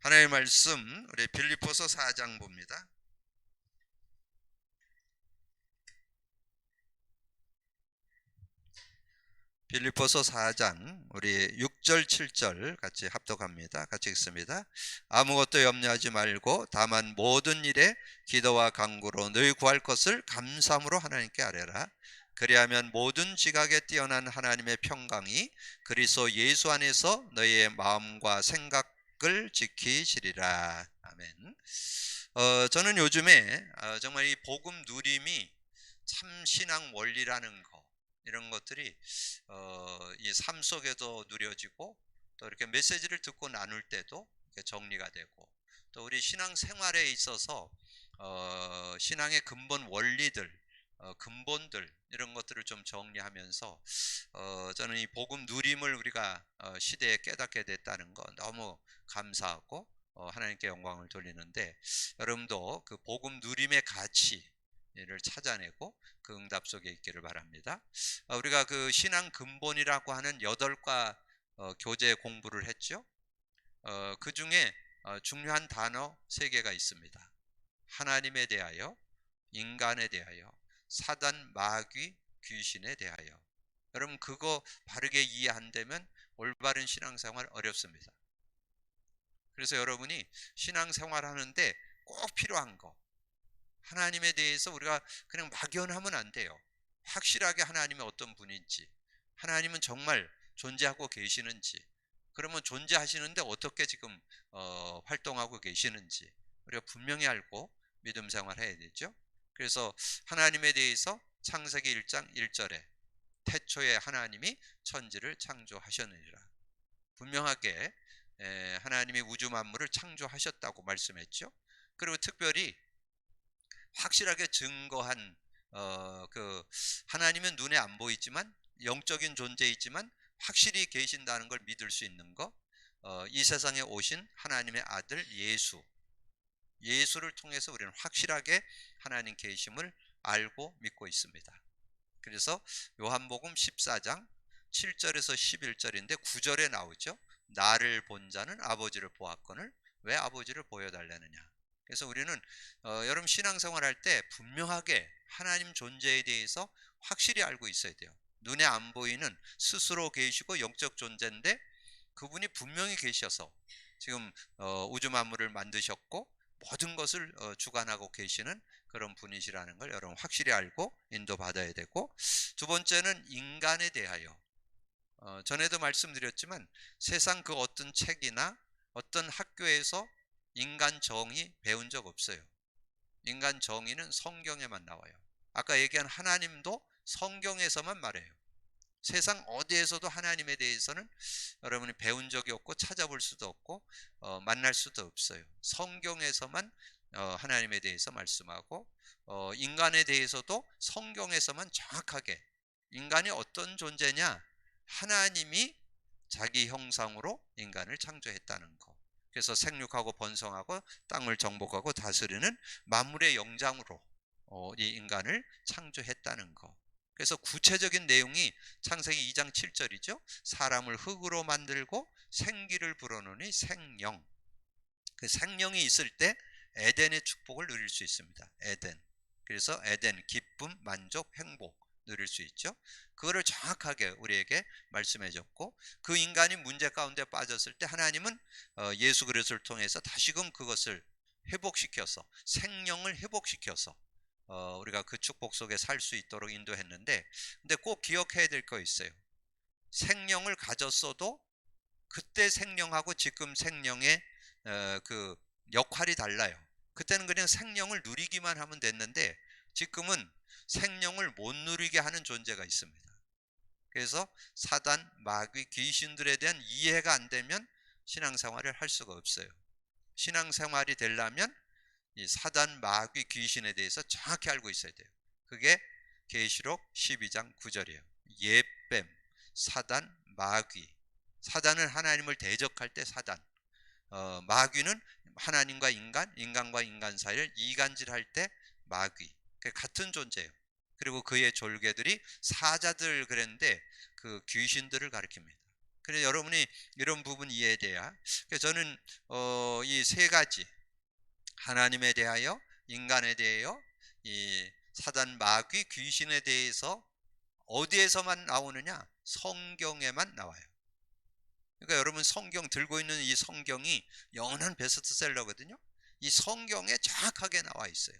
하나님의 말씀 우리 빌립보서 4장 봅니다. 빌립보서 4장 우리 6절 7절 같이 합독합니다. 같이 읽습니다. 아무것도 염려하지 말고 다만 모든 일에 기도와 간구로 너희 구할 것을 감사함으로 하나님께 아뢰라. 그리하면 모든 지각에 뛰어난 하나님의 평강이 그리스도 예수 안에서 너희의 마음과 생각을 지키시리라. 아멘. 저는 요즘에 정말 이 복음 누림이 참 신앙 원리라는 거, 이런 것들이 이 삶 속에도 누려지고, 또 이렇게 메시지를 듣고 나눌 때도 이렇게 정리가 되고, 또 우리 신앙 생활에 있어서 신앙의 근본 원리들, 근본들, 이런 것들을 좀 정리하면서 저는 이 복음 누림을 우리가 시대에 깨닫게 됐다는 거 너무 감사하고 하나님께 영광을 돌리는데, 여러분도 그 복음 누림의 가치를 찾아내고 그 응답 속에 있기를 바랍니다. 우리가 그 신앙 근본이라고 하는 8과 교재 공부를 했죠. 그 중에 중요한 단어 3개가 있습니다. 하나님에 대하여, 인간에 대하여, 사단, 마귀, 귀신에 대하여. 여러분 그거 바르게 이해 안 되면 올바른 신앙생활 어렵습니다. 그래서 여러분이 신앙생활 하는데 꼭 필요한 거, 하나님에 대해서 우리가 그냥 막연하면 안 돼요. 확실하게 하나님이 어떤 분인지, 하나님은 정말 존재하고 계시는지, 그러면 존재하시는데 어떻게 지금 활동하고 계시는지 우리가 분명히 알고 믿음 생활해야 되죠. 그래서 하나님에 대해서 창세기 1장 1절에 태초에 하나님이 천지를 창조하셨느니라, 분명하게 하나님이 우주 만물을 창조하셨다고 말씀했죠. 그리고 특별히 확실하게 증거한 그 하나님은 눈에 안 보이지만 영적인 존재이지만 확실히 계신다는 걸 믿을 수 있는 거, 이 세상에 오신 하나님의 아들 예수를 통해서 우리는 확실하게 하나님 계심을 알고 믿고 있습니다. 그래서 요한복음 14장 7절에서 11절인데 9절에 나오죠. 나를 본 자는 아버지를 보았거늘 왜 아버지를 보여달라느냐. 그래서 우리는 여러분 신앙생활 할 때 분명하게 하나님 존재에 대해서 확실히 알고 있어야 돼요. 눈에 안 보이는 스스로 계시고 영적 존재인데 그분이 분명히 계셔서 지금 우주 만물을 만드셨고 모든 것을 주관하고 계시는 그런 분이시라는 걸 여러분 확실히 알고 인도받아야 되고, 두 번째는 인간에 대하여, 전에도 말씀드렸지만 세상 그 어떤 책이나 어떤 학교에서 인간 정의 배운 적 없어요. 인간 정의는 성경에만 나와요. 아까 얘기한 하나님도 성경에서만 말해요. 세상 어디에서도 하나님에 대해서는 여러분이 배운 적이 없고 찾아볼 수도 없고 만날 수도 없어요. 성경에서만 하나님에 대해서 말씀하고, 인간에 대해서도 성경에서만 정확하게, 인간이 어떤 존재냐, 하나님이 자기 형상으로 인간을 창조했다는 거. 그래서 생육하고 번성하고 땅을 정복하고 다스리는 만물의 영장으로 이 인간을 창조했다는 거. 그래서 구체적인 내용이 창세기 2장 7절이죠. 사람을 흙으로 만들고 생기를 불어넣으니 생령. 그 생령이 있을 때 에덴의 축복을 누릴 수 있습니다. 에덴. 그래서 에덴, 기쁨, 만족, 행복 누릴 수 있죠. 그거를 정확하게 우리에게 말씀해 줬고, 그 인간이 문제 가운데 빠졌을 때 하나님은 예수 그리스도를 통해서 다시금 그것을 회복시켜서, 생령을 회복시켜서 우리가 그 축복 속에 살 수 있도록 인도했는데, 근데 꼭 기억해야 될 거 있어요. 생령을 가졌어도 그때 생령하고 지금 생령의 그 역할이 달라요. 그때는 그냥 생령을 누리기만 하면 됐는데 지금은 생령을 못 누리게 하는 존재가 있습니다. 그래서 사단, 마귀, 귀신들에 대한 이해가 안 되면 신앙생활을 할 수가 없어요. 신앙생활이 되려면 이 사단, 마귀, 귀신에 대해서 정확히 알고 있어야 돼요. 그게 계시록 12장 9절이에요. 예뱀, 사단, 마귀. 사단은 하나님을 대적할 때 사단, 마귀는 하나님과 인간, 인간과 인간 사이를 이간질할 때 마귀. 같은 존재예요. 그리고 그의 졸개들이 사자들 그랬는데 그 귀신들을 가리킵니다. 그래서 여러분이 이런 부분 이해돼야. 그래서 저는 이 세 가지, 하나님에 대하여, 인간에 대하여, 이 사단 마귀 귀신에 대해서 어디에서만 나오느냐? 성경에만 나와요. 그러니까 여러분 성경 들고 있는 이 성경이 영원한 베스트셀러거든요. 이 성경에 정확하게 나와 있어요.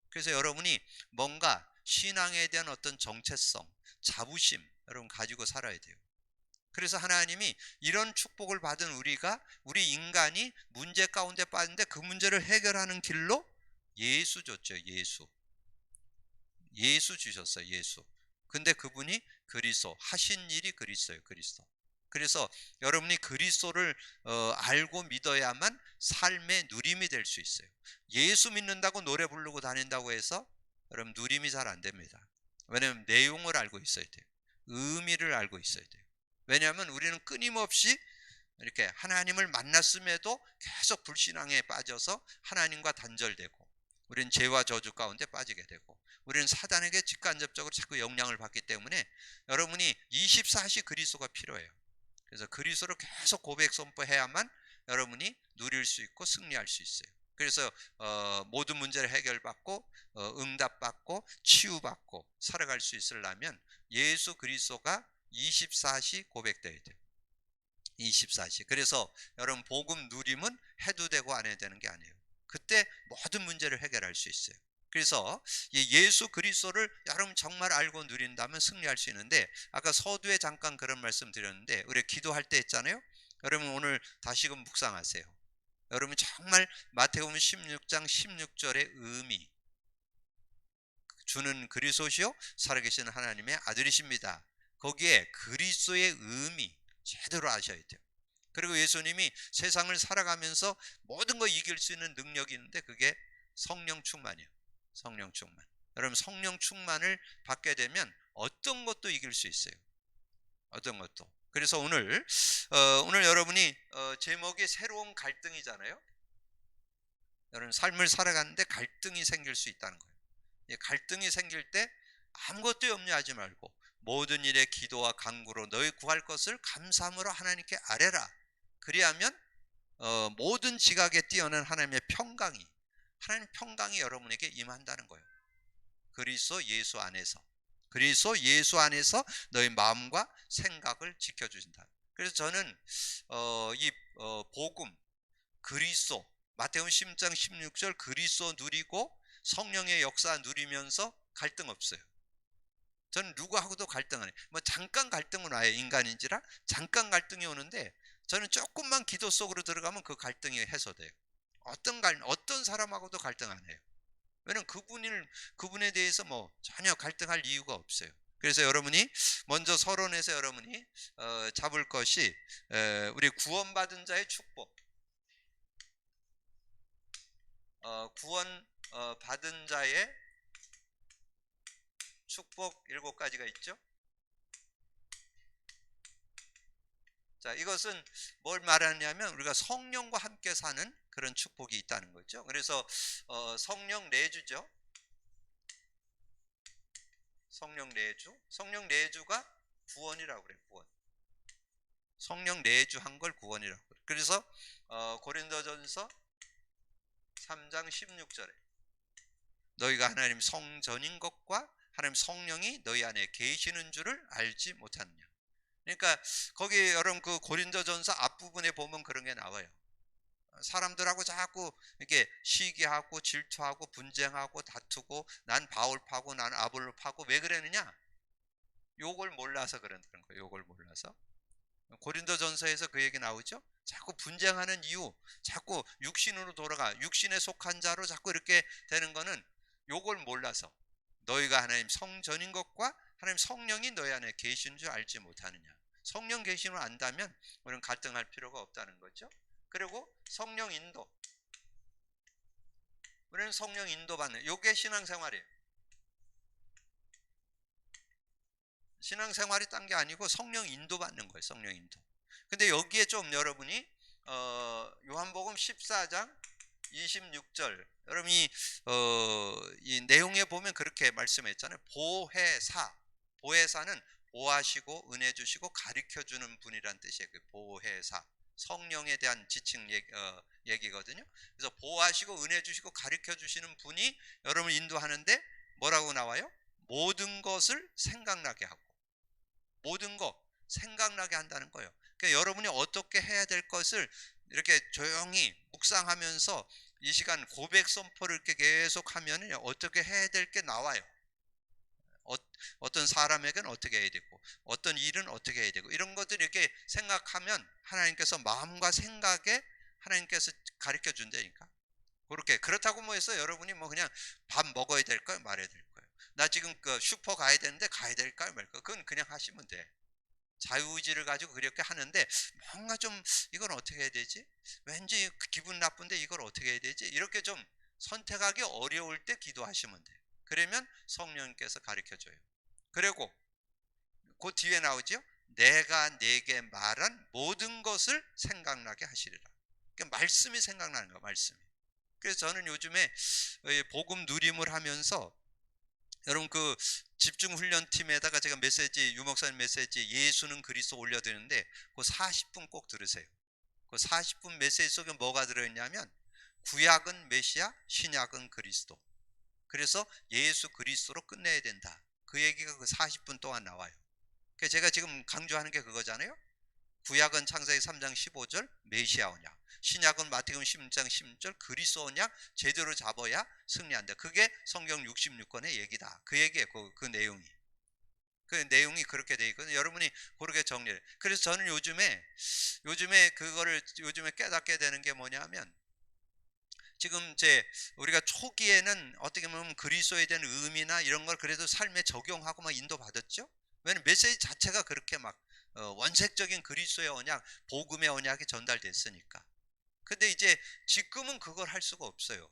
그래서 여러분이 뭔가 신앙에 대한 어떤 정체성, 자부심 여러분 가지고 살아야 돼요. 그래서 하나님이 이런 축복을 받은 우리 인간이 문제 가운데 빠졌는데 그 문제를 해결하는 길로 예수 줬죠. 예수 주셨어요. 예수. 근데 그분이 그리스도, 하신 일이 그리스도예요. 그리스도. 그래서 여러분이 그리스도를 알고 믿어야만 삶의 누림이 될 수 있어요. 예수 믿는다고 노래 부르고 다닌다고 해서 여러분 누림이 잘 안 됩니다. 왜냐하면 내용을 알고 있어야 돼요. 의미를 알고 있어야 돼요. 왜냐하면 우리는 끊임없이 이렇게 하나님을 만났음에도 계속 불신앙에 빠져서 하나님과 단절되고, 우리는 죄와 저주 가운데 빠지게 되고, 우리는 사단에게 직간접적으로 자꾸 영향을 받기 때문에 여러분이 24시 그리스도가 필요해요. 그래서 그리스도를 계속 고백 선포해야만 여러분이 누릴 수 있고 승리할 수 있어요. 그래서 모든 문제를 해결받고 응답받고 치유받고 살아갈 수 있으려면 예수 그리스도가 24시 고백돼야 돼요. 24시. 그래서 여러분 복음 누림은 해도 되고 안 해도 되는 게 아니에요. 그때 모든 문제를 해결할 수 있어요. 그래서 예수 그리스도를 여러분 정말 알고 누린다면 승리할 수 있는데, 아까 서두에 잠깐 그런 말씀 드렸는데 우리 기도할 때 했잖아요. 여러분 오늘 다시금 묵상하세요. 여러분 정말 마태복음 16장 16절의 의미, 주는 그리스도시요 살아계신 하나님의 아들이십니다. 거기에 그리스도의 의미 제대로 아셔야 돼요. 그리고 예수님이 세상을 살아가면서 모든 거 이길 수 있는 능력이 있는데 그게 성령 충만이에요. 성령 충만. 여러분 성령 충만을 받게 되면 어떤 것도 이길 수 있어요. 어떤 것도. 그래서 오늘 여러분이 제목이 새로운 갈등이잖아요. 여러분 삶을 살아가는데 갈등이 생길 수 있다는 거예요. 갈등이 생길 때 아무것도 염려하지 말고 모든 일에 기도와 간구로 너희 구할 것을 감사함으로 하나님께 아뢰라. 그리하면 모든 지각에 뛰어난 하나님의 평강이 여러분에게 임한다는 거예요. 그리스도 예수 안에서 너희 마음과 생각을 지켜주신다. 그래서 저는 복음 그리스도 마태복음 10장 16절 그리스도 누리고 성령의 역사 누리면서 갈등 없어요. 저는 누구하고도 갈등 안 해요. 뭐 잠깐 갈등은 와요. 인간인지라 잠깐 갈등이 오는데 저는 조금만 기도 속으로 들어가면 그 갈등이 해소돼요. 어떤 사람하고도 갈등 안 해요. 왜냐면 그분에 대해서 뭐 전혀 갈등할 이유가 없어요. 그래서 여러분이 먼저 서론에서 여러분이 잡을 것이 우리 구원받은 자의 축복. 구원 받은 자의 축복 7가지가 있죠. 자, 이것은 뭘 말하냐면 우리가 성령과 함께 사는 그런 축복이 있다는 거죠. 그래서 성령 내주죠. 성령 내주가 구원이라고 그래요. 구원. 성령 내주한 걸 구원이라고 그래요. 그래서 고린도전서 3장 16절에 너희가 하나님 성전인 것과 하나님 성령이 너희 안에 계시는 줄을 알지 못하느냐. 그러니까 거기 여러분 그 고린도전서 앞부분에 보면 그런 게 나와요. 사람들하고 자꾸 이렇게 시기하고 질투하고 분쟁하고 다투고 난 바울파고 난 아볼로파고 왜 그러느냐? 욕을 몰라서 그런다는 거예요. 욕을 몰라서. 고린도전서에서 그 얘기 나오죠. 자꾸 분쟁하는 이유, 자꾸 육신으로 돌아가 육신에 속한 자로 자꾸 이렇게 되는 거는 욕을 몰라서 너희가 하나님 성전인 것과 하나님 성령이 너희 안에 계신 줄 알지 못하느냐. 성령 계심을 안다면 우리는 갈등할 필요가 없다는 거죠. 그리고 성령 인도, 우리는 성령 인도 받는 요게 신앙생활이에요. 신앙생활이 딴 게 아니고 성령 인도 받는 거예요. 성령 인도. 근데 여기에 좀 여러분이 요한복음 14장 26절 여러분이 이 내용에 보면 그렇게 말씀했잖아요. 보혜사는 보호하시고 은혜 주시고 가르쳐 주는 분이란 뜻이에요. 그 보혜사. 성령에 대한 지칭 얘기거든요. 그래서 보호하시고 은혜 주시고 가르쳐 주시는 분이 여러분을 인도하는데 뭐라고 나와요? 모든 것을 생각나게 하고, 모든 것 생각나게 한다는 거예요. 그러니까 여러분이 어떻게 해야 될 것을 이렇게 조용히 묵상하면서 이 시간 고백 선포를 이렇게 계속 하면 어떻게 해야 될 게 나와요. 어떤 사람에게는 어떻게 해야 되고, 어떤 일은 어떻게 해야 되고, 이런 것들 이렇게 생각하면 하나님께서 마음과 생각에 하나님께서 가르쳐 준다니까. 그렇게. 그렇다고 뭐 해서 여러분이 뭐 그냥 밥 먹어야 될까요, 말아야 될까요? 나 지금 그 슈퍼 가야 되는데 가야 될까요, 말까요? 그건 그냥 하시면 돼. 자유의지를 가지고 그렇게 하는데 뭔가 좀 이건 어떻게 해야 되지? 왠지 기분 나쁜데 이걸 어떻게 해야 되지? 이렇게 좀 선택하기 어려울 때 기도하시면 돼요. 그러면 성령님께서 가르쳐줘요. 그리고 그 뒤에 나오죠. 내가 네게 말한 모든 것을 생각나게 하시리라. 그러니까 말씀이 생각나는 거야, 말씀이. 그래서 저는 요즘에 복음 누림을 하면서 여러분 그 집중훈련팀에다가 제가 메시지, 유목사님 메시지 예수는 그리스도 올려드리는데 그 40분 꼭 들으세요. 그 40분 메시지 속에 뭐가 들어있냐면 구약은 메시아, 신약은 그리스도. 그래서 예수 그리스도로 끝내야 된다. 그 얘기가 그 40분 동안 나와요. 그래서 제가 지금 강조하는 게 그거잖아요. 구약은 창세기 3장 15절 메시아 언약, 신약은 마태복음 16장 16절 그리스도 언약 제대로 잡아야 승리한다. 그게 성경 66권의 얘기다. 그 얘기예요. 그 내용이. 그 내용이 그렇게 돼 있거든요. 여러분이 그렇게 정리를. 그래서 저는 요즘에 그거를 요즘에 깨닫게 되는 게 뭐냐면, 지금 우리가 초기에는 어떻게 보면 그리스도에 대한 의미나 이런 걸 그래도 삶에 적용하고 막 인도받았죠. 왜냐면 메시지 자체가 그렇게 막 원색적인 그리스도의 언약, 복음의 언약이 전달됐으니까. 근데 이제 지금은 그걸 할 수가 없어요.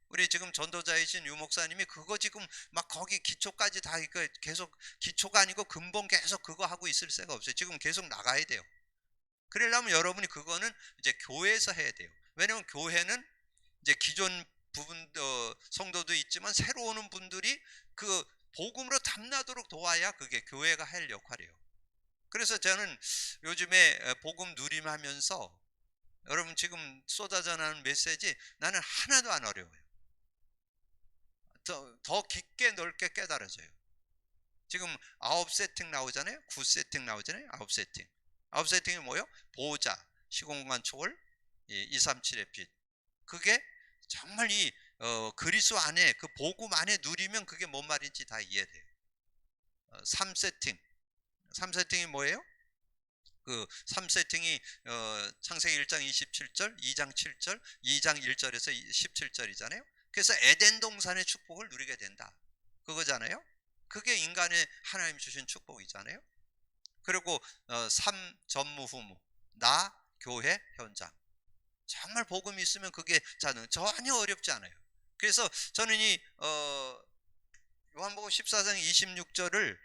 우리 지금 전도자이신 유 목사님이 그거 지금 막 거기 기초까지 다 계속, 기초가 아니고 근본 계속 그거 하고 있을 새가 없어요. 지금 계속 나가야 돼요. 그러려면 여러분이 그거는 이제 교회에서 해야 돼요. 왜냐면 교회는 이제 기존 부분 성도도 있지만 새로 오는 분들이 그 복음으로 담나도록 도와야 그게 교회가 할 역할이에요. 그래서 저는 요즘에 복음 누림하면서 여러분 지금 쏟아져 나오는 메시지 나는 하나도 안 어려워요. 더 깊게 넓게 깨달아져요. 지금 9세팅 나오잖아요. 9세팅 나오잖아요. 9세팅. 9세팅이 뭐예요? 보호자, 시공간 초월, 237의 빛. 그게 정말 이 그리스도 안에 그 복음 안에 누리면 그게 뭔 말인지 다 이해돼요. 3세팅. 3세팅이 뭐예요? 그 3세팅이 창세기 1장 27절, 2장 7절, 2장 1절에서 17절이잖아요. 그래서 에덴 동산의 축복을 누리게 된다. 그거잖아요. 그게 인간의 하나님 주신 축복이잖아요. 그리고 3 전무후무, 나 교회 현장. 정말 복음이 있으면 그게 전혀 어렵지 않아요. 그래서 저는 이 요한복음 14장 26절을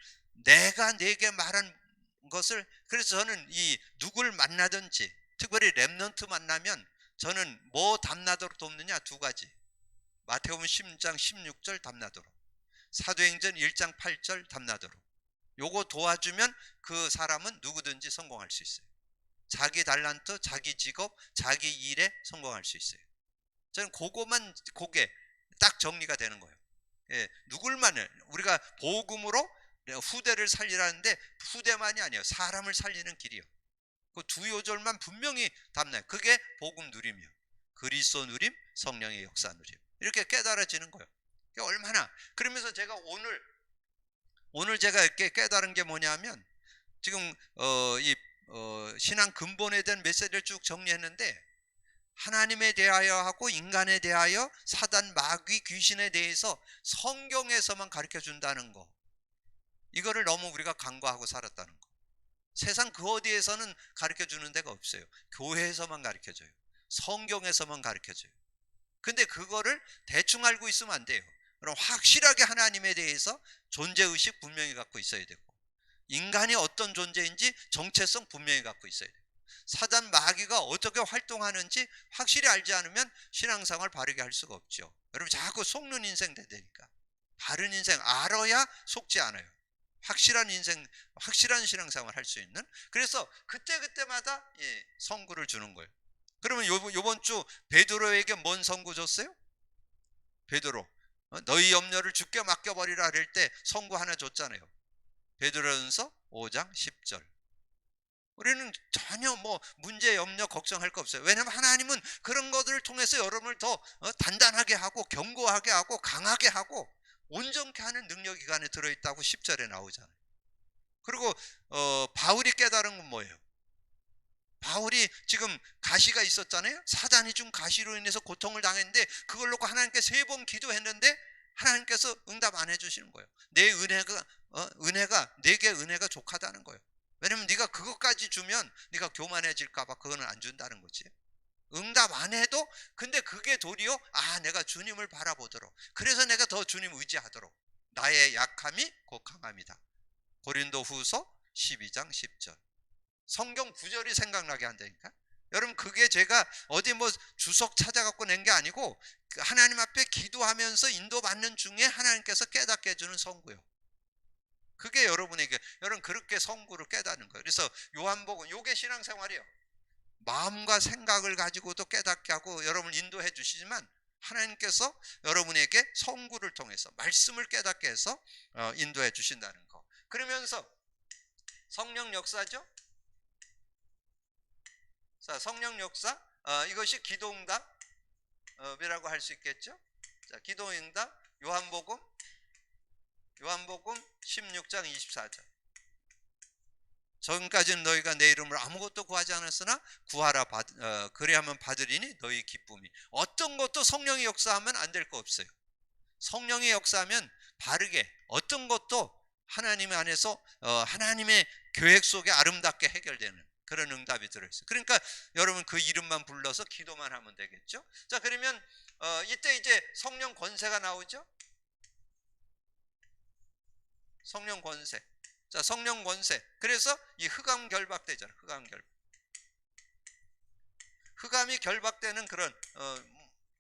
내가 네게 말한 것을, 그래서 저는 이 누굴 만나든지 특별히 렘넌트 만나면 저는 뭐 담나도록 돕느냐, 두 가지. 마태복음 10장 16절 담나도록, 사도행전 1장 8절 담나도록. 요거 도와주면 그 사람은 누구든지 성공할 수 있어요. 자기 달란트, 자기 직업, 자기 일에 성공할 수 있어요. 저는 그게 딱 정리가 되는 거예요. 예, 누굴만을 우리가 복음으로 후대를 살리라는데 후대만이 아니에요. 사람을 살리는 길이요. 그 두 요절만 분명히 담나요. 그게 복음 누림이요. 그리스도 누림, 성령의 역사 누림. 이렇게 깨달아지는 거예요. 얼마나. 그러면서 제가 오늘 제가 이렇게 깨달은 게 뭐냐면, 지금 이 신앙 근본에 대한 메시지를 쭉 정리했는데, 하나님에 대하여 하고 인간에 대하여 사단, 마귀, 귀신에 대해서 성경에서만 가르쳐 준다는 거, 이거를 너무 우리가 간과하고 살았다는 거. 세상 그 어디에서는 가르쳐 주는 데가 없어요. 교회에서만 가르쳐 줘요. 성경에서만 가르쳐 줘요. 근데 그거를 대충 알고 있으면 안 돼요. 그럼 확실하게 하나님에 대해서 존재의식 분명히 갖고 있어야 되고, 인간이 어떤 존재인지 정체성 분명히 갖고 있어야 돼요. 사단 마귀가 어떻게 활동하는지 확실히 알지 않으면 신앙생활 바르게 할 수가 없죠. 여러분 자꾸 속는 인생 되니까. 바른 인생 알아야 속지 않아요. 확실한 인생, 확실한 신앙생활 할 수 있는. 그래서 그때마다 선구를 주는 거예요. 그러면 요번 주 베드로에게 뭔 선구 줬어요? 베드로, 너희 염려를 주께 맡겨버리라 그럴 때 선구 하나 줬잖아요. 베드로전서 5장 10절. 우리는 전혀 뭐 문제, 염려, 걱정할 거 없어요. 왜냐하면 하나님은 그런 것들을 통해서 여러분을 더 단단하게 하고 견고하게 하고 강하게 하고 온전케 하는 능력이 그 안에 들어있다고 10절에 나오잖아요. 그리고 바울이 깨달은 건 뭐예요? 바울이 지금 가시가 있었잖아요. 사단이 준 가시로 인해서 고통을 당했는데 그걸 놓고 하나님께 3번 기도했는데 하나님께서 응답 안 해주시는 거예요. 내 은혜가 내게 은혜가 족하다는 거예요. 왜냐면 네가 그것까지 주면 네가 교만해질까 봐 그거는 안 준다는 거지. 응답 안 해도 근데 그게 도리어 내가 주님을 바라보도록, 그래서 내가 더 주님 의지하도록, 나의 약함이 곧 강함이다. 고린도후서 12장 10절. 성경 구절이 생각나게 한다니까. 여러분, 그게 제가 어디 뭐 주석 찾아갖고 낸 게 아니고 하나님 앞에 기도하면서 인도받는 중에 하나님께서 깨닫게 해주는 선구요. 그게 여러분에게, 여러분 그렇게 선구를 깨닫는 거예요. 그래서 요한복음, 요게 신앙생활이에요. 마음과 생각을 가지고도 깨닫게 하고 여러분을 인도해 주시지만 하나님께서 여러분에게 선구를 통해서 말씀을 깨닫게 해서 인도해 주신다는 거. 그러면서 성령 역사죠. 자, 성령 역사, 이것이 기도응답이라고 할 수 있겠죠. 자, 기도응답, 요한복음 16장 24절. 지금까지는 너희가 내 이름으로 아무것도 구하지 않았으나 구하라, 그래야만 받으리니 너희 기쁨이. 어떤 것도 성령이 역사하면 안 될 거 없어요. 성령이 역사하면 바르게 어떤 것도 하나님 안에서 하나님의 계획 속에 아름답게 해결되는 그런 응답이 들어있어요. 그러니까 여러분 그 이름만 불러서 기도만 하면 되겠죠. 자, 그러면 이때 이제 성령 권세가 나오죠. 성령 권세. 자, 성령 권세. 그래서 이 흑암 결박되잖아. 흑암이 결박되는 그런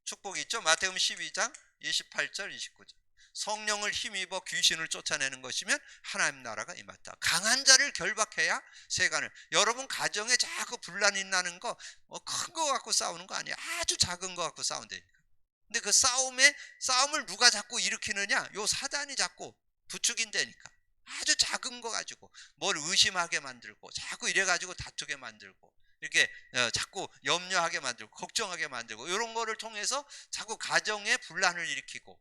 축복이 있죠. 마태복음 12장 28절 29절. 성령을 힘입어 귀신을 쫓아내는 것이면 하나님 나라가 임했다. 강한 자를 결박해야 세간을. 여러분 가정에 자꾸 분란이 나는 거 큰 거 갖고 싸우는 거 아니야. 아주 작은 거 갖고 싸운다니까. 근데 그 싸움을 누가 자꾸 일으키느냐? 요 사단이 자꾸 부추긴다니까. 아주 작은 거 가지고 뭘 의심하게 만들고 자꾸 이래 가지고 다투게 만들고 이렇게 자꾸 염려하게 만들고 걱정하게 만들고 이런 거를 통해서 자꾸 가정에 분란을 일으키고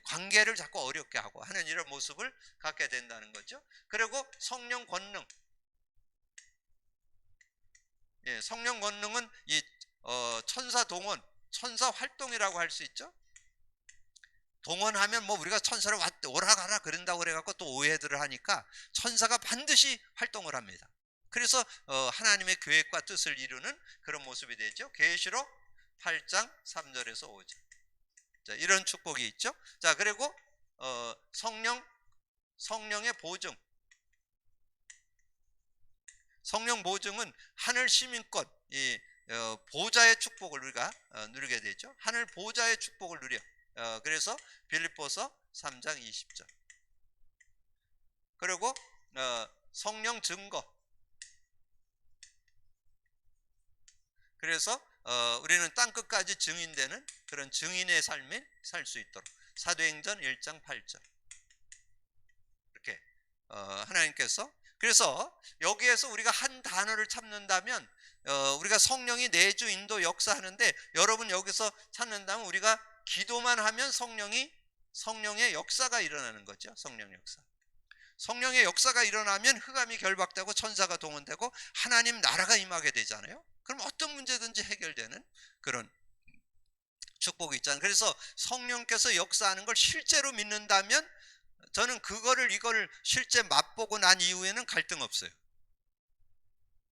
관계를 자꾸 어렵게 하고 하는 이런 모습을 갖게 된다는 거죠. 그리고 성령 권능. 성령 권능은 이 천사 동원, 천사 활동이라고 할 수 있죠. 동원하면 뭐 우리가 천사를 오라 가라 그런다고 그래갖고 또 오해들을 하니까 천사가 반드시 활동을 합니다. 그래서 하나님의 계획과 뜻을 이루는 그런 모습이 되죠. 계시록 8장 3절에서 5절. 자, 이런 축복이 있죠. 자, 그리고 성령의 보증. 성령 보증은 하늘 시민권, 이 보좌의 축복을 우리가 누리게 되죠. 하늘 보좌의 축복을 누려. 그래서 빌립보서 3장 20절. 그리고 성령 증거. 그래서 우리는 땅끝까지 증인되는 그런 증인의 삶에 살 수 있도록 사도행전 1장 8절. 이렇게 하나님께서, 그래서 여기에서 우리가 한 단어를 찾는다면 우리가 성령이 내주 인도 역사하는데, 여러분 여기서 찾는다면 우리가 기도만 하면 성령의 역사가 일어나는 거죠. 성령의 역사가 일어나면 흑암이 결박되고 천사가 동원되고 하나님 나라가 임하게 되잖아요. 그럼 어떤 문제든지 해결되는 그런 축복이 있잖아요. 그래서 성령께서 역사하는 걸 실제로 믿는다면 저는 이거를 실제 맛보고 난 이후에는 갈등 없어요.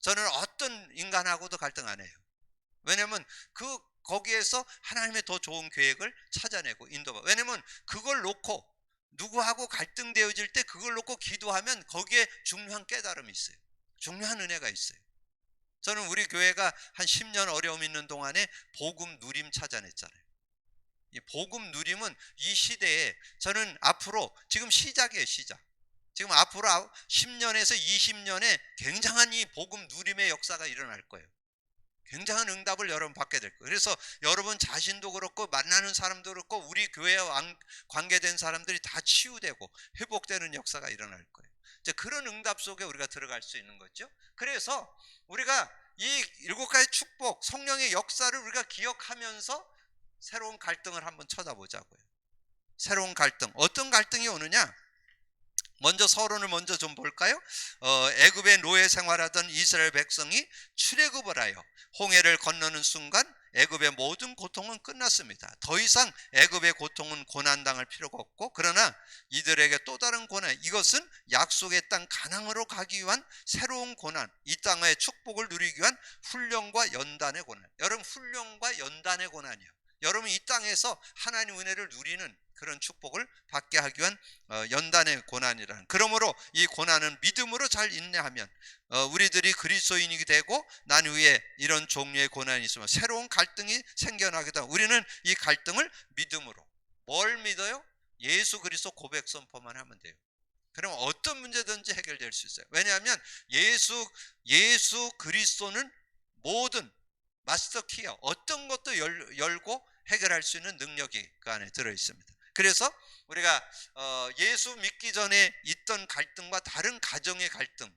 저는 어떤 인간하고도 갈등 안 해요. 왜냐면 거기에서 하나님의 더 좋은 계획을 찾아내고 인도받아. 왜냐면 그걸 놓고 누구하고 갈등되어질 때 그걸 놓고 기도하면 거기에 중요한 깨달음이 있어요. 중요한 은혜가 있어요. 저는 우리 교회가 한 10년 어려움 있는 동안에 복음 누림 찾아냈잖아요. 이 복음 누림은 이 시대에 저는 앞으로 지금 시작이에요. 시작. 지금 앞으로 10년에서 20년에 굉장한 이 복음 누림의 역사가 일어날 거예요. 굉장한 응답을 여러분 받게 될 거예요. 그래서 여러분 자신도 그렇고 만나는 사람도 그렇고 우리 교회와 관계된 사람들이 다 치유되고 회복되는 역사가 일어날 거예요. 이제 그런 응답 속에 우리가 들어갈 수 있는 거죠. 그래서 우리가 이 7가지 축복, 성령의 역사를 우리가 기억하면서 새로운 갈등을 한번 쳐다보자고요. 새로운 갈등, 어떤 갈등이 오느냐? 먼저 서론을 먼저 좀 볼까요? 애굽의 노예 생활하던 이스라엘 백성이 출애굽을 하여 홍해를 건너는 순간 애굽의 모든 고통은 끝났습니다. 더 이상 애굽의 고통은 고난당할 필요가 없고, 그러나 이들에게 또 다른 고난, 이것은 약속의 땅 가나안으로 가기 위한 새로운 고난, 이 땅의 축복을 누리기 위한 훈련과 연단의 고난. 여러분, 훈련과 연단의 고난이요, 여러분 이 땅에서 하나님 은혜를 누리는 그런 축복을 받게 하기 위한 연단의 고난이라는. 그러므로 이 고난은 믿음으로 잘 인내하면 우리들이 그리스도인이 되고 난 후에 이런 종류의 고난이 있으면 새로운 갈등이 생겨나기도 하고, 우리는 이 갈등을 믿음으로, 뭘 믿어요? 예수 그리스도 고백 선포만 하면 돼요. 그럼 어떤 문제든지 해결될 수 있어요. 왜냐하면 예수 그리스도는 모든 마스터 키야, 어떤 것도 열고 해결할 수 있는 능력이 그 안에 들어 있습니다. 그래서 우리가 예수 믿기 전에 있던 갈등과 다른 가정의 갈등,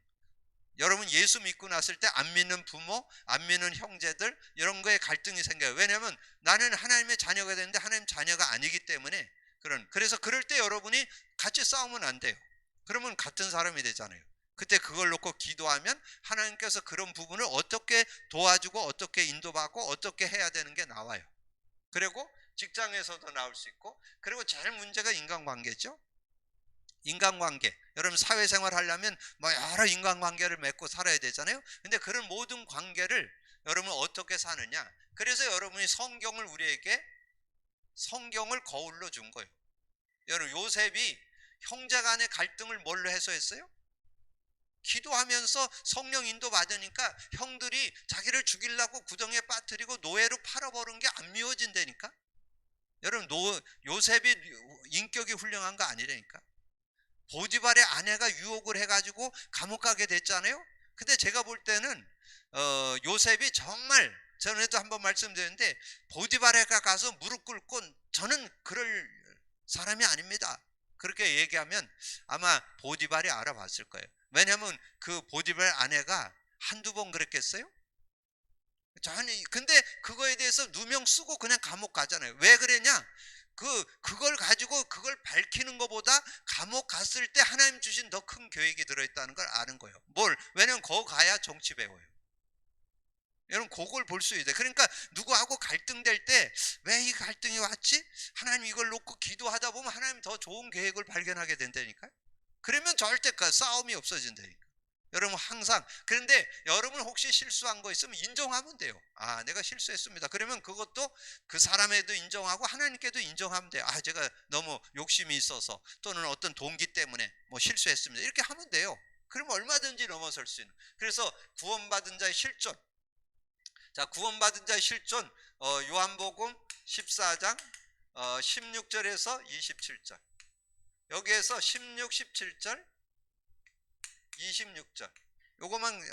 여러분 예수 믿고 났을 때 안 믿는 부모, 안 믿는 형제들, 이런 거에 갈등이 생겨요. 왜냐하면 나는 하나님의 자녀가 되는데 하나님 자녀가 아니기 때문에. 그래서 그럴 때 여러분이 같이 싸우면 안 돼요. 그러면 같은 사람이 되잖아요. 그때 그걸 놓고 기도하면 하나님께서 그런 부분을 어떻게 도와주고 어떻게 인도받고 어떻게 해야 되는 게 나와요. 그리고 직장에서도 나올 수 있고, 그리고 제일 문제가 인간관계죠. 인간관계, 여러분 사회생활 하려면 뭐 여러 인간관계를 맺고 살아야 되잖아요. 근데 그런 모든 관계를 여러분 어떻게 사느냐, 그래서 여러분이 우리에게 성경을 거울로 준 거예요. 여러분, 요셉이 형제 간의 갈등을 뭘로 해소했어요? 기도하면서 성령 인도 받으니까 형들이 자기를 죽이려고 구덩이에 빠뜨리고 노예로 팔아버린 게 안 미워진다니까. 여러분, 요셉이 인격이 훌륭한 거 아니라니까. 보디발의 아내가 유혹을 해가지고 감옥 가게 됐잖아요. 근데 제가 볼 때는 요셉이 정말, 전에도 한번 말씀드렸는데, 보디발에가 가서 무릎 꿇고 저는 그럴 사람이 아닙니다, 그렇게 얘기하면 아마 보디발이 알아봤을 거예요. 왜냐하면 그 보디발 아내가 한두 번 그랬겠어요? 근데 그거에 대해서 누명 쓰고 그냥 감옥 가잖아요. 왜 그러냐? 그걸 가지고 그걸 밝히는 것보다 감옥 갔을 때 하나님 주신 더 큰 계획이 들어있다는 걸 아는 거예요. 왜냐면 거기 가야 정치 배워요. 여러분, 그걸 볼 수 있어요. 그러니까 누구하고 갈등될 때 왜 이 갈등이 왔지? 하나님 이걸 놓고 기도하다 보면 하나님 더 좋은 계획을 발견하게 된다니까요. 그러면 절대 싸움이 없어진다니까. 여러분 항상. 그런데 여러분 혹시 실수한 거 있으면 인정하면 돼요. 내가 실수했습니다. 그러면 그것도 그 사람에도 인정하고 하나님께도 인정하면 돼요. 제가 너무 욕심이 있어서 또는 어떤 동기 때문에 뭐 실수했습니다, 이렇게 하면 돼요. 그러면 얼마든지 넘어설 수 있는. 그래서 구원받은 자의 실존. 자, 구원받은 자의 실존, 요한복음 14장 16절에서 27절. 여기에서 16, 17절, 26절, 요거만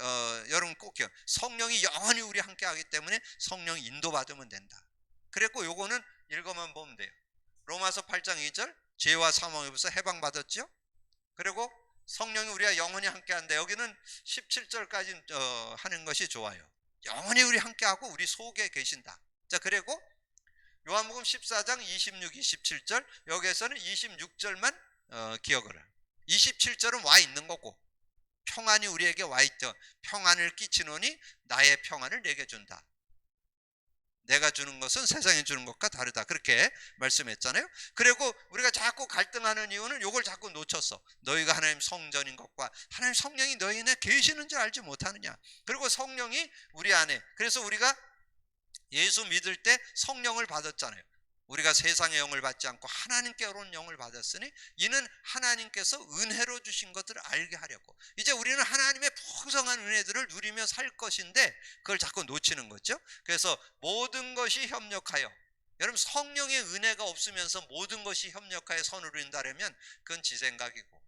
여러분 꼭 기억. 성령이 영원히 우리 함께 하기 때문에 성령 인도받으면 된다. 그랬고 요거는 읽어만 보면 돼요. 로마서 8장 2절, 죄와 사망에서 해방받았죠. 그리고 성령이 우리와 영원히 함께 한다. 여기는 17절까지 하는 것이 좋아요. 영원히 우리 함께하고 우리 속에 계신다. 자, 그리고 요한복음 14장 26, 27절, 여기에서는 26절만 기억을 해요. 27절은 와 있는 거고, 평안이 우리에게 와 있죠. 평안을 끼치노니 나의 평안을 내게 준다. 내가 주는 것은 세상이 주는 것과 다르다, 그렇게 말씀했잖아요. 그리고 우리가 자꾸 갈등하는 이유는 요걸 자꾸 놓쳤어. 너희가 하나님 성전인 것과 하나님 성령이 너희 안에 계시는 줄 알지 못하느냐. 그리고 성령이 우리 안에, 그래서 우리가 예수 믿을 때 성령을 받았잖아요. 우리가 세상의 영을 받지 않고 하나님께로 온 영을 받았으니 이는 하나님께서 은혜로 주신 것들을 알게 하려고. 이제 우리는 하나님의 풍성한 은혜들을 누리며 살 것인데 그걸 자꾸 놓치는 거죠. 그래서 모든 것이 협력하여, 여러분 성령의 은혜가 없으면서 모든 것이 협력하여 선을 이룬다면 그건 지 생각이고,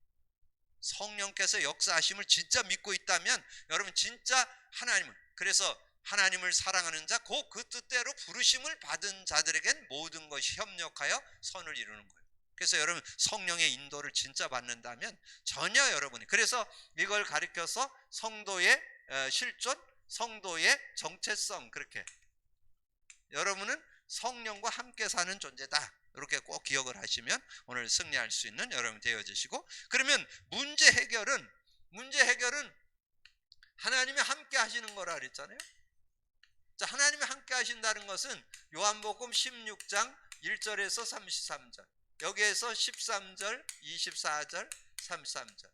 성령께서 역사하심을 진짜 믿고 있다면 여러분 진짜 하나님을, 그래서 하나님을 사랑하는 자, 그 뜻대로 부르심을 받은 자들에겐 모든 것이 협력하여 선을 이루는 거예요. 그래서 여러분 성령의 인도를 진짜 받는다면 전혀 여러분이, 그래서 이걸 가리켜서 성도의 실존, 성도의 정체성, 그렇게 여러분은 성령과 함께 사는 존재다, 이렇게 꼭 기억을 하시면 오늘 승리할 수 있는 여러분 되어지시고, 그러면 문제 해결은 하나님이 함께 하시는 거라 그랬잖아요. 자, 하나님이 함께 하신다는 것은 요한복음 16장 1절에서 33절, 여기에서 13절, 24절, 33절,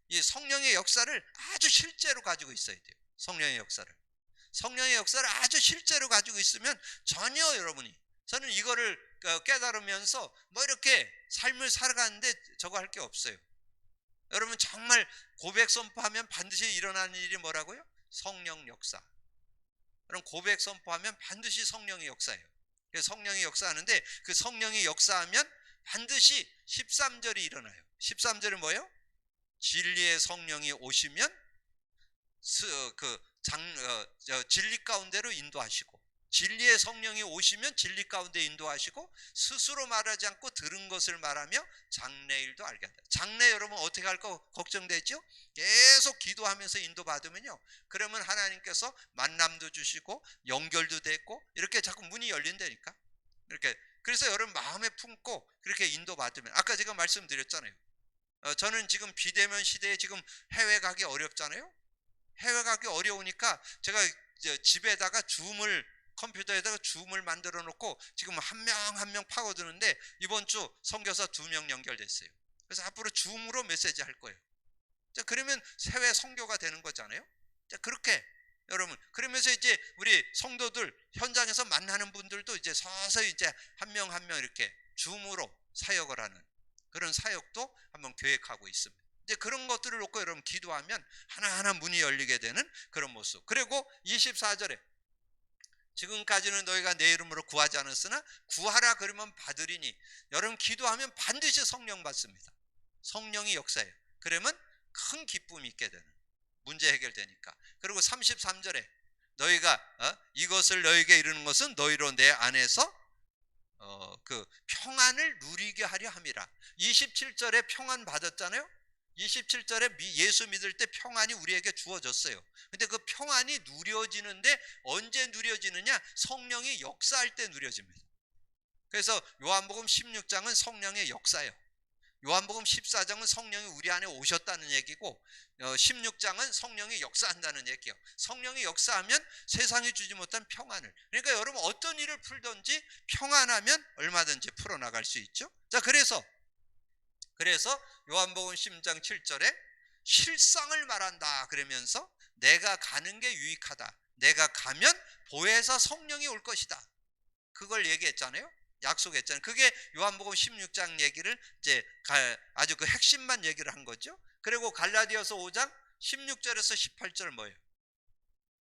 이 성령의 역사를 아주 실제로 가지고 있어야 돼요. 성령의 역사를 아주 실제로 가지고 있으면 전혀 여러분이, 저는 이거를 깨달으면서 뭐 이렇게 삶을 살아가는데 저거 할 게 없어요. 여러분 정말 고백 선포하면 반드시 일어나는 일이 뭐라고요? 성령 역사. 여러분 고백 선포하면 반드시 성령의 역사예요. 그래서 성령이 역사하는데 그 성령이 역사하면 반드시 13절이 일어나요. 13절은 뭐예요? 진리의 성령이 오시면 진리 가운데로 인도하시고, 진리의 성령이 오시면 진리 가운데 인도하시고, 스스로 말하지 않고 들은 것을 말하며 장래일도 알게 한다. 장래 여러분 어떻게 할까 걱정되죠? 계속 기도하면서 인도받으면요, 그러면 하나님께서 만남도 주시고 연결도 됐고 이렇게 자꾸 문이 열린다니까. 이렇게, 그래서 여러분 마음에 품고 그렇게 인도받으면, 아까 제가 말씀드렸잖아요. 저는 지금 비대면 시대에 지금 해외 가기 어렵잖아요. 해외 가기 어려우니까 제가 집에다가 컴퓨터에다가 줌을 만들어 놓고 지금 한 명 한 명 파고드는데 이번 주 선교사 2명 연결됐어요. 그래서 앞으로 줌으로 메시지 할 거예요. 자, 그러면 해외 선교가 되는 거잖아요. 자, 그렇게 여러분, 그러면서 이제 우리 성도들 현장에서 만나는 분들도 이제 서서히 이제 한 명 한 명 이렇게 줌으로 사역을 하는 그런 사역도 한번 계획하고 있습니다. 이제 그런 것들을 놓고 여러분 기도하면 하나하나 문이 열리게 되는 그런 모습. 그리고 24절에 지금까지는 너희가 내 이름으로 구하지 않았으나 구하라 그러면 받으리니, 여러분 기도하면 반드시 성령 받습니다. 성령이 역사해요. 그러면 큰 기쁨이 있게 되는, 문제 해결되니까. 그리고 33절에 너희가 이것을 너희에게 이르는 것은 너희로 내 안에서 그 평안을 누리게 하려 함이라. 27절에 평안 받았잖아요. 27절에 예수 믿을 때 평안이 우리에게 주어졌어요. 근데 그 평안이 누려지는데 언제 누려지느냐? 성령이 역사할 때 누려집니다. 그래서 요한복음 16장은 성령의 역사예요. 요한복음 14장은 성령이 우리 안에 오셨다는 얘기고, 16장은 성령이 역사한다는 얘기예요. 성령이 역사하면 세상이 주지 못한 평안을, 그러니까 여러분 어떤 일을 풀든지 평안하면 얼마든지 풀어나갈 수 있죠. 자, 그래서 요한복음 10장 7절에 실상을 말한다 그러면서 내가 가는 게 유익하다, 내가 가면 보혜사 성령이 올 것이다, 그걸 얘기했잖아요. 약속했잖아요. 그게 요한복음 16장 얘기를 이제 아주 그 핵심만 얘기를 한 거죠. 그리고 갈라디아서 5장 16절에서 18절 뭐예요?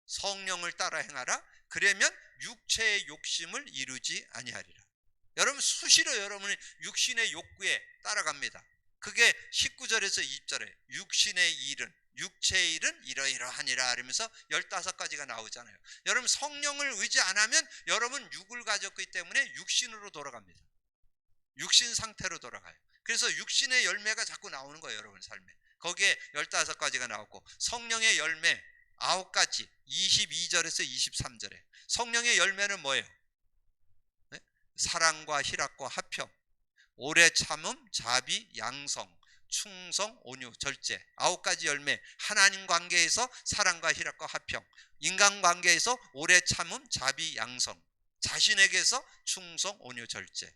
성령을 따라 행하라, 그러면 육체의 욕심을 이루지 아니하리라. 여러분 수시로 여러분이 육신의 욕구에 따라갑니다. 그게 19절에서 20절에 육신의 일은, 육체의 일은 이러이러하니라 이러면서 15가지가 나오잖아요. 여러분 성령을 의지 안 하면 여러분 육을 가졌기 때문에 육신으로 돌아갑니다. 육신 상태로 돌아가요. 그래서 육신의 열매가 자꾸 나오는 거예요. 여러분 삶에 거기에 15가지가 나오고, 성령의 열매 9가지 22절에서 23절에 성령의 열매는 뭐예요? 네? 사랑과 희락과 화평, 오래 참음, 자비, 양성, 충성, 온유, 절제. 9가지 열매. 하나님 관계에서 사랑과 희락과 화평, 인간 관계에서 오래 참음, 자비, 양성, 자신에게서 충성, 온유, 절제.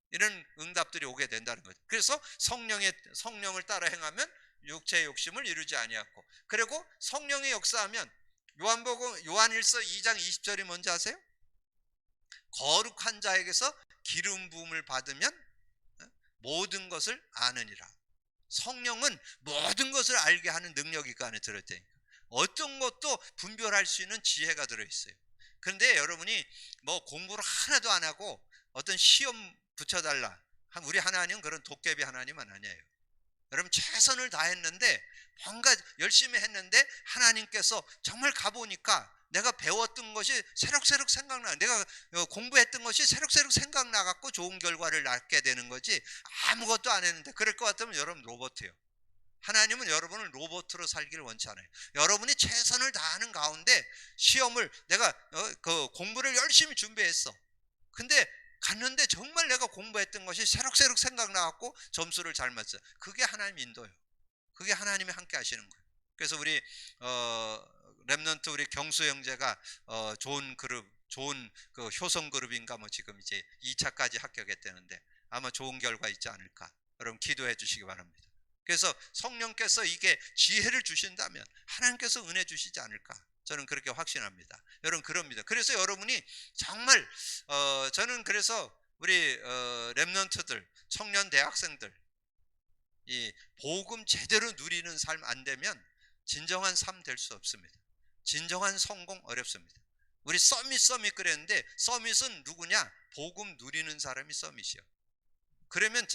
이런 응답들이 오게 된다는 거죠. 그래서 성령을 따라 행하면 육체의 욕심을 이루지 아니하고, 그리고 성령이 역사하면 요한일서 2장 20절이 뭔지 아세요? 거룩한 자에게서 기름 부음을 받으면 모든 것을 아느니라. 성령은 모든 것을 알게 하는 능력이 그 안에 들어있다니까. 어떤 것도 분별할 수 있는 지혜가 들어있어요. 그런데 여러분이 뭐 공부를 하나도 안 하고 어떤 시험 붙여달라, 우리 하나님은 그런 도깨비 하나님은 아니에요. 여러분 최선을 다했는데 뭔가 열심히 했는데 하나님께서 정말 가보니까 내가 배웠던 것이 새록새록 생각나, 내가 공부했던 것이 새록새록 생각나갖고 좋은 결과를 낳게 되는 거지, 아무것도 안 했는데. 그럴 것 같으면 여러분 로봇이에요. 하나님은 여러분을 로봇으로 살기를 원치 않아요. 여러분이 최선을 다하는 가운데 시험을, 내가 그 공부를 열심히 준비했어. 근데 갔는데 정말 내가 공부했던 것이 새록새록 생각나갖고 점수를 잘 맞춰. 그게 하나님 인도예요. 그게 하나님이 함께 하시는 거예요. 그래서 우리 렘넌트 우리 경수 형제가 좋은 그룹, 좋은 그 효성 그룹인가 뭐 지금 이제 2차까지 합격했다는데 아마 좋은 결과 있지 않을까. 여러분 기도해 주시기 바랍니다. 그래서 성령께서 이게 지혜를 주신다면 하나님께서 은혜 주시지 않을까, 저는 그렇게 확신합니다. 여러분 그럽니다. 그래서 여러분이 정말 저는 그래서 우리 렘넌트들, 청년 대학생들, 이 복음 제대로 누리는 삶 안 되면 진정한 삶 될 수 없습니다. 진정한 성공 어렵습니다. 우리 서밋 그랬는데 서밋은 누구냐? 복음 누리는 사람이 서밋이요. 그러면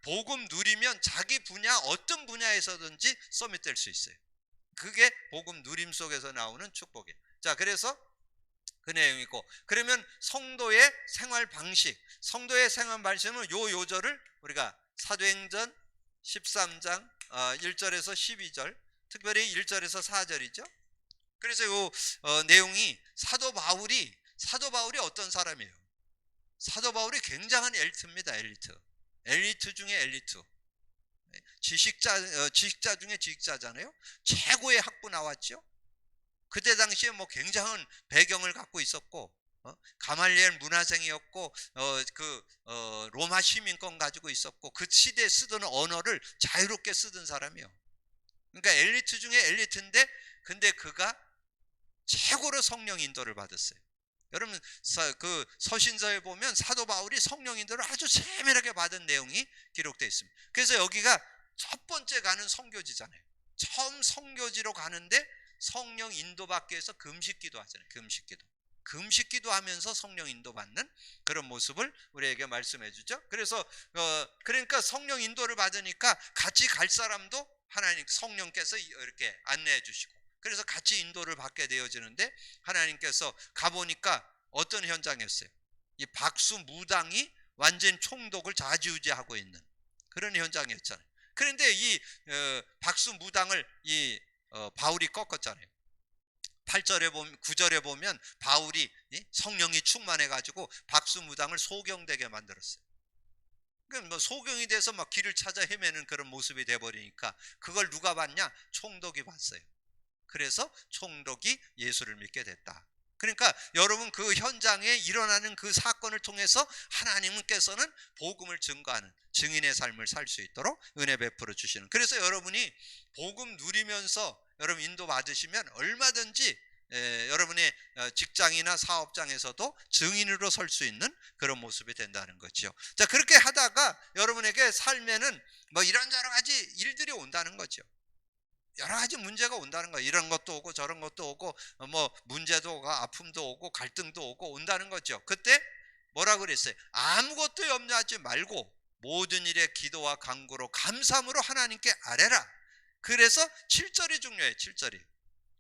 복음 누리면 자기 분야 어떤 분야에서든지 서밋 될 수 있어요. 그게 복음 누림 속에서 나오는 축복이에요. 자, 그래서 그 내용이고, 그러면 성도의 생활 방식, 성도의 생활 방식은 요 요절을 우리가 사도행전 13장 1절에서 12절, 특별히 1절에서 4절이죠. 그래서 요 내용이 사도 바울이 어떤 사람이에요? 사도 바울이 굉장한 엘리트입니다. 엘리트 중에 엘리트. 지식자 중에 지식자잖아요. 최고의 학부 나왔죠. 그때 당시에 뭐 굉장한 배경을 갖고 있었고, 가말리엘 문화생이었고, 로마 시민권 가지고 있었고, 그 시대에 쓰던 언어를 자유롭게 쓰던 사람이요. 그러니까 엘리트 중에 엘리트인데, 근데 그가 최고로 성령 인도를 받았어요. 여러분 그 서신서에 보면 사도 바울이 성령 인도를 아주 세밀하게 받은 내용이 기록되어 있습니다. 그래서 여기가 첫 번째 가는 선교지잖아요. 처음 선교지로 가는데 성령 인도 받기 위해서 금식기도 하잖아요. 금식기도 하면서 성령 인도 받는 그런 모습을 우리에게 말씀해 주죠. 그래서 그러니까 성령 인도를 받으니까 같이 갈 사람도 하나님 성령께서 이렇게 안내해 주시고, 그래서 같이 인도를 받게 되어지는데, 하나님께서 가보니까 어떤 현장이었어요? 이 박수 무당이 완전 총독을 좌지우지하고 있는 그런 현장이었잖아요. 그런데 이 박수 무당을 이 바울이 꺾었잖아요. 8절에 보면, 9절에 보면 바울이 성령이 충만해 가지고 박수 무당을 소경되게 만들었어요. 그럼 뭐 소경이 돼서 막 길을 찾아 헤매는 그런 모습이 돼 버리니까 그걸 누가 봤냐? 총독이 봤어요. 그래서 총독이 예수를 믿게 됐다. 그러니까 여러분 그 현장에 일어나는 그 사건을 통해서 하나님께서는 복음을 증거하는 증인의 삶을 살 수 있도록 은혜 베풀어 주시는, 그래서 여러분이 복음 누리면서 여러분 인도 받으시면 얼마든지 여러분의 직장이나 사업장에서도 증인으로 설 수 있는 그런 모습이 된다는 거죠. 자, 그렇게 하다가 여러분에게 삶에는 뭐 이런저런 가지 일들이 온다는 거죠. 여러 가지 문제가 온다는 거예요. 이런 것도 오고 저런 것도 오고 뭐 문제도 오고 아픔도 오고 갈등도 오고 온다는 거죠. 그때 뭐라 그랬어요? 아무것도 염려하지 말고 모든 일에 기도와 간구로 감사함으로 하나님께 아뢰라. 그래서 7절이 중요해요.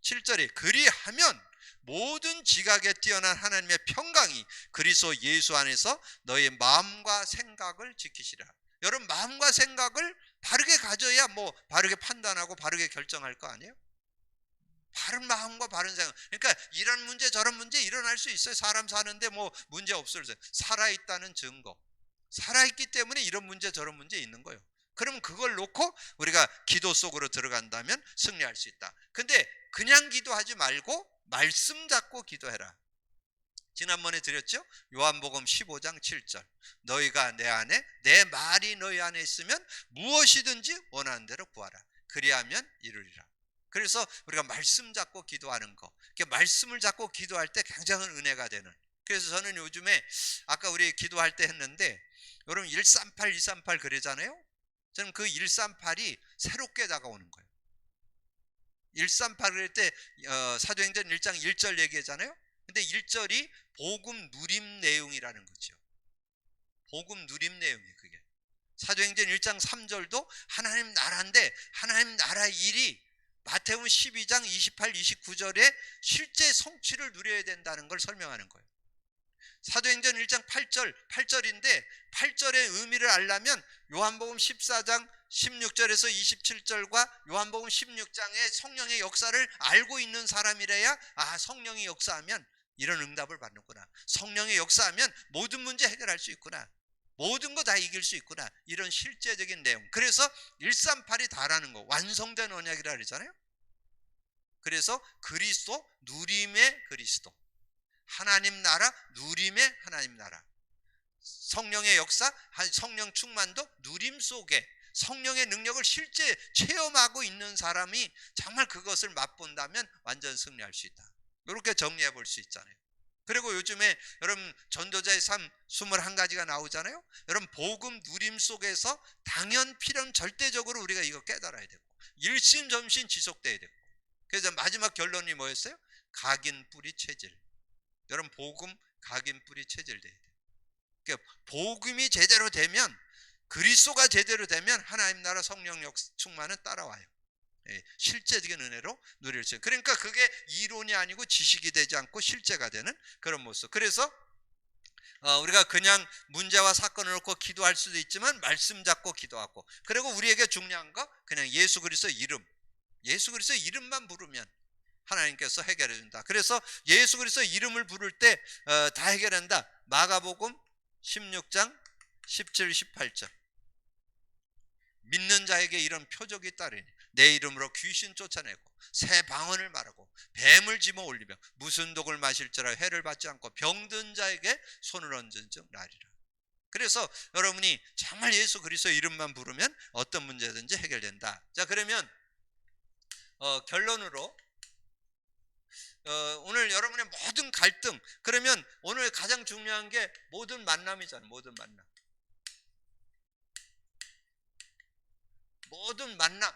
7절이 그리하면 모든 지각에 뛰어난 하나님의 평강이 그리스도 예수 안에서 너의 마음과 생각을 지키시라. 여러분 마음과 생각을 바르게 가져야 뭐 바르게 판단하고 바르게 결정할 거 아니에요? 바른 마음과 바른 생각. 그러니까 이런 문제 저런 문제 일어날 수 있어요. 사람 사는데 뭐 문제 없을 때 살아있다는 증거. 살아있기 때문에 이런 문제 저런 문제 있는 거예요. 그러면 그걸 놓고 우리가 기도 속으로 들어간다면 승리할 수 있다. 근데 그냥 기도하지 말고 말씀 잡고 기도해라. 지난번에 드렸죠? 요한복음 15장 7절. 너희가 내 안에, 내 말이 너희 안에 있으면 무엇이든지 원하는 대로 구하라. 그리하면 이루리라. 그래서 우리가 말씀 잡고 기도하는 거, 말씀을 잡고 기도할 때 굉장한 은혜가 되는. 그래서 저는 요즘에 아까 우리 기도할 때 했는데 여러분 138, 238 그러잖아요. 저는 그 138이 새롭게 다가오는 거예요. 138 그럴 때 사도행전 1장 1절 얘기하잖아요. 근데 1절이 복음 누림 내용이라는 거죠. 복음 누림 내용이에요. 그게 사도행전 1장 3절도 하나님 나라인데 하나님 나라 일이 마태복음 12장 28, 29절에 실제 성취를 누려야 된다는 걸 설명하는 거예요. 사도행전 1장 8절인데 8절의 의미를 알려면 요한복음 14장 16절에서 27절과 요한복음 16장의 성령의 역사를 알고 있는 사람이래야 성령이 역사하면 이런 응답을 받는구나. 성령의 역사하면 모든 문제 해결할 수 있구나. 모든 거 다 이길 수 있구나. 이런 실제적인 내용. 그래서 138이 다라는 거. 완성된 언약이라 그러잖아요. 그래서 그리스도, 누림의 그리스도. 하나님 나라, 누림의 하나님 나라. 성령의 역사, 성령 충만도 누림 속에 성령의 능력을 실제 체험하고 있는 사람이 정말 그것을 맛본다면 완전 승리할 수 있다. 이렇게 정리해 볼 수 있잖아요. 그리고 요즘에 여러분 전도자의 삶 21가지가 나오잖아요. 여러분 복음 누림 속에서 당연 필연 절대적으로 우리가 이거 깨달아야 되고 일심전심 지속돼야 되고, 그래서 마지막 결론이 뭐였어요? 각인 뿌리 체질. 여러분 복음 각인 뿌리 체질돼야 돼요. 그러니까 복음이 제대로 되면, 그리스도가 제대로 되면 하나님 나라 성령 충만은 따라와요. 실제적인 은혜로 누릴 수 있어요. 그러니까 그게 이론이 아니고 지식이 되지 않고 실제가 되는 그런 모습. 그래서 우리가 그냥 문제와 사건을 놓고 기도할 수도 있지만 말씀 잡고 기도하고, 그리고 우리에게 중요한 거 그냥 예수 그리스도 이름, 예수 그리스도 이름만 부르면 하나님께서 해결해 준다. 그래서 예수 그리스도 이름을 부를 때 다 해결한다. 마가복음 16장 17, 18절. 믿는 자에게 이런 표적이 따르니 내 이름으로 귀신 쫓아내고 새 방언을 말하고 뱀을 집어 올리며 무슨 독을 마실지라 해를 받지 않고 병든 자에게 손을 얹은 즉 나리라. 그래서 여러분이 정말 예수 그리스도 이름만 부르면 어떤 문제든지 해결된다. 자, 그러면 결론으로 오늘 여러분의 모든 갈등, 그러면 오늘 가장 중요한 게 모든 만남이잖아요. 모든 만남. 모든 만남.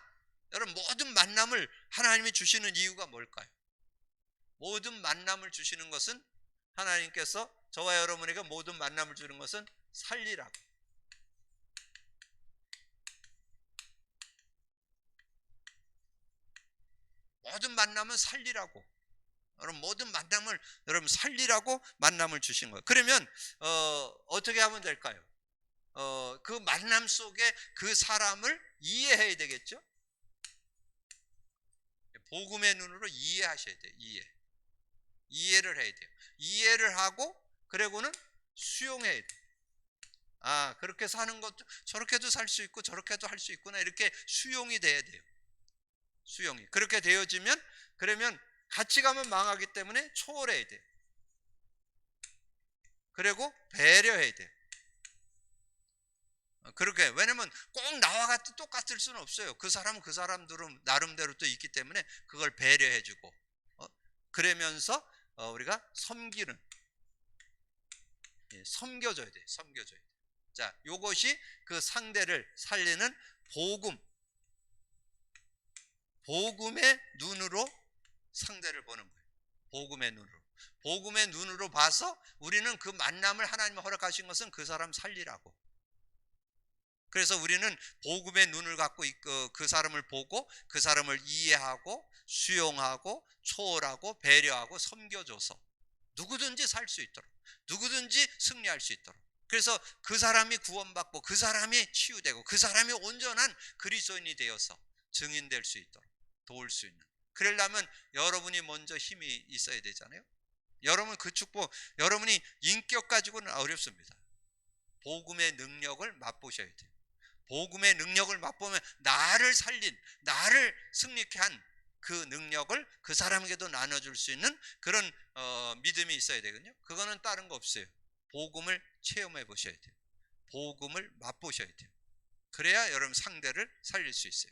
여러분 모든 만남을 하나님이 주시는 이유가 뭘까요? 모든 만남을 주시는 것은, 하나님께서 저와 여러분에게 모든 만남을 주는 것은 살리라고. 모든 만남은 살리라고. 여러분 모든 만남을 여러분 살리라고 만남을 주신 거예요. 그러면 어떻게 하면 될까요? 그 만남 속에 그 사람을 이해해야 되겠죠? 복음의 눈으로 이해하셔야 돼요. 이해를 해야 돼요. 이해를 하고 그리고는 수용해야 돼요. 그렇게 사는 것도 저렇게도 살 수 있고 저렇게도 할 수 있구나, 이렇게 수용이 돼야 돼요. 수용이. 그렇게 되어지면, 그러면 같이 가면 망하기 때문에 초월해야 돼요. 그리고 배려해야 돼요. 그렇게. 왜냐면 꼭 나와 같이 똑같을 수는 없어요. 그 사람은 그 사람들은 나름대로 또 있기 때문에 그걸 배려해주고, 그러면서 우리가 섬겨줘야 돼요. 섬겨줘야 돼요. 자, 요것이 그 상대를 살리는 복음의 눈으로 상대를 보는 거예요. 복음의 눈으로 봐서 우리는 그 만남을 하나님이 허락하신 것은 그 사람 살리라고. 그래서 우리는 복음의 눈을 갖고 그 사람을 보고 그 사람을 이해하고 수용하고 초월하고 배려하고 섬겨줘서 누구든지 살 수 있도록, 누구든지 승리할 수 있도록, 그래서 그 사람이 구원받고 그 사람이 치유되고 그 사람이 온전한 그리스도인이 되어서 증인될 수 있도록 도울 수 있는. 그러려면 여러분이 먼저 힘이 있어야 되잖아요. 여러분 그 축복, 여러분이 인격 가지고는 어렵습니다. 복음의 능력을 맛보셔야 돼요. 복음의 능력을 맛보면 나를 살린, 나를 승리케 한 그 능력을 그 사람에게도 나눠줄 수 있는 그런 믿음이 있어야 되거든요. 그거는 다른 거 없어요. 복음을 체험해 보셔야 돼요. 복음을 맛보셔야 돼요. 그래야 여러분 상대를 살릴 수 있어요.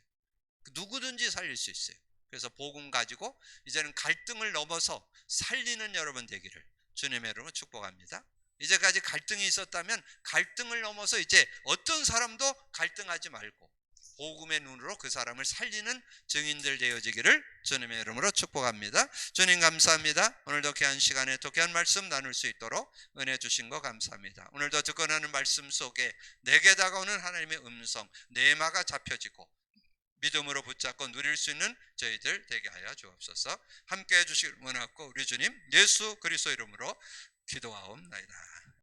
누구든지 살릴 수 있어요. 그래서 복음 가지고 이제는 갈등을 넘어서 살리는 여러분 되기를 주님의 이름으로 축복합니다. 이제까지 갈등이 있었다면 갈등을 넘어서 이제 어떤 사람도 갈등하지 말고 복음의 눈으로 그 사람을 살리는 증인들 되어지기를 주님의 이름으로 축복합니다. 주님 감사합니다. 오늘도 귀한 시간에 또 귀한 말씀 나눌 수 있도록 은혜 주신 거 감사합니다. 오늘도 듣고 나는 말씀 속에 내게 다가오는 하나님의 음성, 내마가 잡혀지고 믿음으로 붙잡고 누릴 수 있는 저희들 되게 하여 주옵소서. 함께해 주시길 원하고 우리 주님 예수 그리스도 이름으로 기도하옵나이다.